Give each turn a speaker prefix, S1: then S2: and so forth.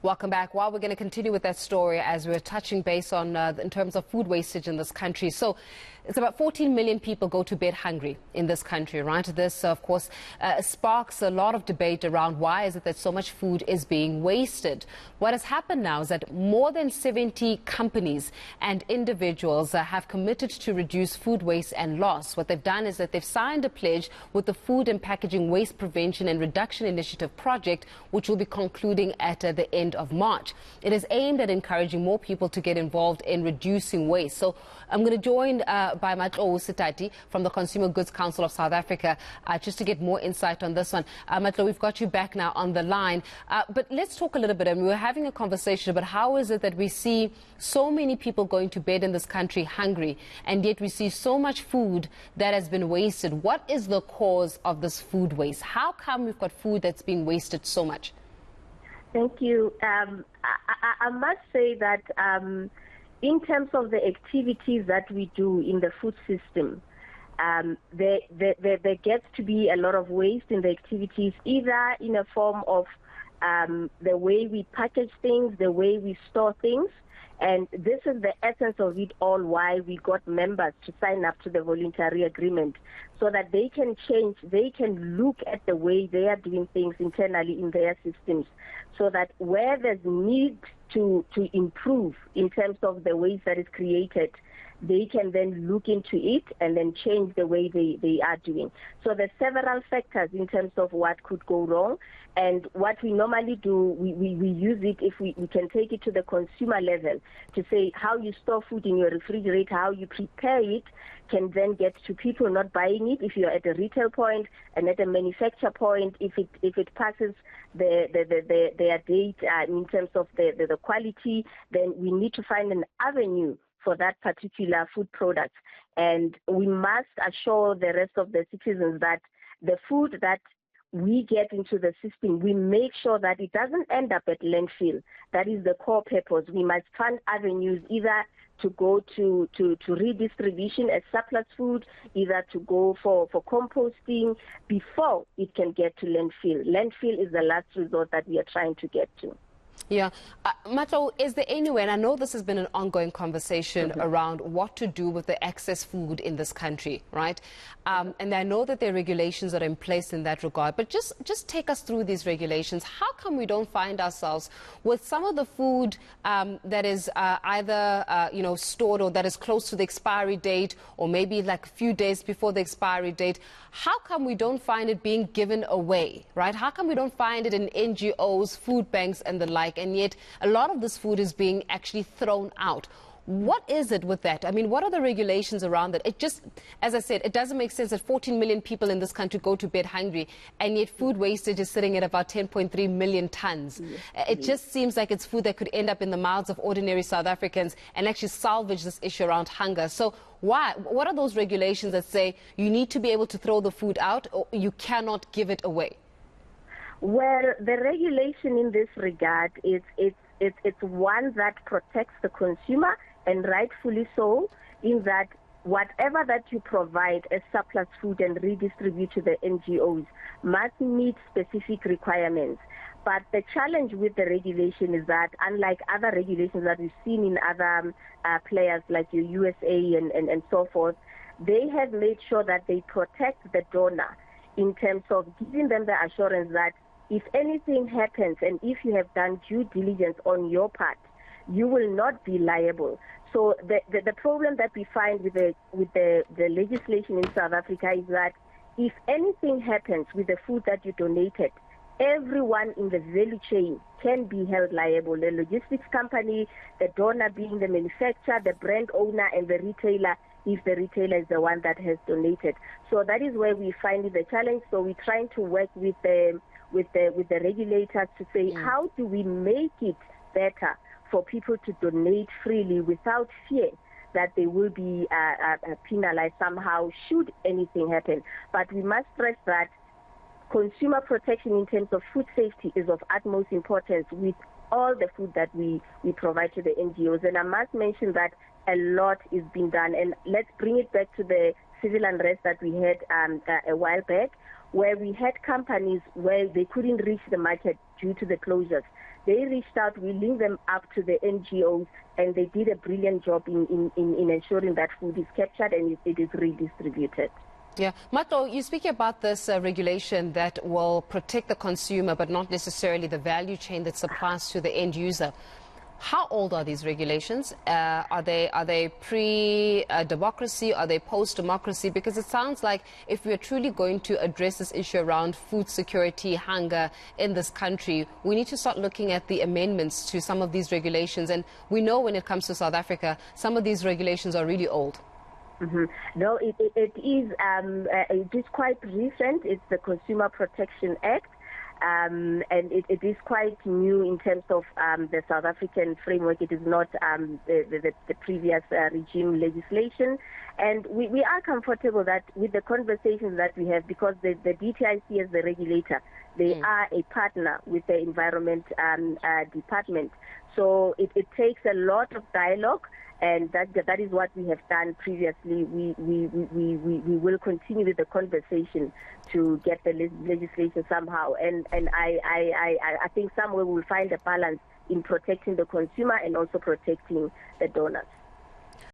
S1: Welcome back. Well, we're going to continue with that story as we're touching base on in terms of food wastage in this country. So it's about 14 million people go to bed hungry in this country, right? This, of course, sparks a lot of debate around why is it that so much food is being wasted. What has happened now is that more than 70 companies and individuals have committed to reduce food waste and loss. What they've done is that they've signed a pledge with the Food and Packaging Waste Prevention and Reduction Initiative project, which will be concluding at the end of March. It is aimed at encouraging more people to get involved in reducing waste. So I'm going to join by Matlou Setati from the Consumer Goods Council of South Africa just to get more insight on this one. Matlou, we've got you back now on the line. But let's talk a little bit. And we were having a conversation about how is it that we see so many people going to bed in this country hungry, and yet we see so much food that has been wasted. What is the cause of this food waste? How come we've got food that's being wasted so much?
S2: Thank you. I must say that in terms of the activities that we do in the food system, there gets to be a lot of waste in the activities, either in a form of the way we package things, the way we store things. And this is the essence of it all, why we got members to sign up to the voluntary agreement, so that they can change, they can look at the way they are doing things internally in their systems, so that where there's need to improve in terms of the waste that is created, they can then look into it and then change the way they are doing. So there's several factors in terms of what could go wrong. And what we normally do, we use it if we can take it to the consumer level to say how you store food in your refrigerator, how you prepare it, can then get to people not buying it. If you're at a retail point and at a manufacture point, if it passes their date in terms of the quality, then we need to find an avenue for that particular food product. And we must assure the rest of the citizens that the food that we get into the system, we make sure that it doesn't end up at landfill. That is the core purpose. We must find avenues either to go to redistribution as surplus food, either to go for composting before it can get to landfill. Landfill is the last resort that we are trying to get to.
S1: Yeah. Matlou, is there any way, and I know this has been an ongoing conversation around what to do with the excess food in this country, right? And I know that there are regulations that are in place in that regard, but just take us through these regulations. How come we don't find ourselves with some of the food that is either, stored or that is close to the expiry date, or maybe like a few days before the expiry date? How come we don't find it being given away, right? How come we don't find it in NGOs, food banks and the like, and yet a lot of this food is being actually thrown out? What is it with that? I mean, what are the regulations around that? It just, as I said, it doesn't make sense that 14 million people in this country go to bed hungry, and yet food wastage is sitting at about 10.3 million tons. It just seems like it's food that could end up in the mouths of ordinary South Africans and actually salvage this issue around hunger. So why? What are those regulations that say you need to be able to throw the food out or you cannot give it away?
S2: Well, the regulation in this regard is it's one that protects the consumer, and rightfully so, in that whatever that you provide as surplus food and redistribute to the NGOs must meet specific requirements. But the challenge with the regulation is that, unlike other regulations that we've seen in other players like your USA and so forth, they have made sure that they protect the donor in terms of giving them the assurance that if anything happens and if you have done due diligence on your part, you will not be liable. So the problem that we find with the legislation in South Africa is that if anything happens with the food that you donated, everyone in the value chain can be held liable. The logistics company, the donor being the manufacturer, the brand owner, and the retailer, if the retailer is the one that has donated. So that is where we find the challenge. So we're trying to work with the regulators to say, how do we make it better for people to donate freely without fear that they will be penalized somehow should anything happen. But we must stress that consumer protection in terms of food safety is of utmost importance with all the food that we provide to the NGOs. And I must mention that a lot is being done. And let's bring it back to the civil unrest that we had a while back, where we had companies where they couldn't reach the market due to the closures. they reached out, we linked them up to the NGOs, and they did a brilliant job in ensuring that food is captured and it is redistributed.
S1: Yeah. Matlou, you speak about this regulation that will protect the consumer but not necessarily the value chain that supplies to the end user. How old are these regulations? Are they pre-democracy? Are they post-democracy? Because it sounds like if we are truly going to address this issue around food security, hunger in this country, we need to start looking at the amendments to some of these regulations. And we know when it comes to South Africa, some of these regulations are really old.
S2: Mm-hmm. No, it is quite recent. It's the Consumer Protection Act. And it is quite new in terms of the South African framework. It is not the previous regime legislation. And we are comfortable that with the conversations that we have, because the DTIC as the regulator, they are a partner with the Environment Department. So it takes a lot of dialogue. And that is what we have done previously. We will continue with the conversation to get the legislation somehow. And I think somewhere we'll find a balance in protecting the consumer and also protecting the donors.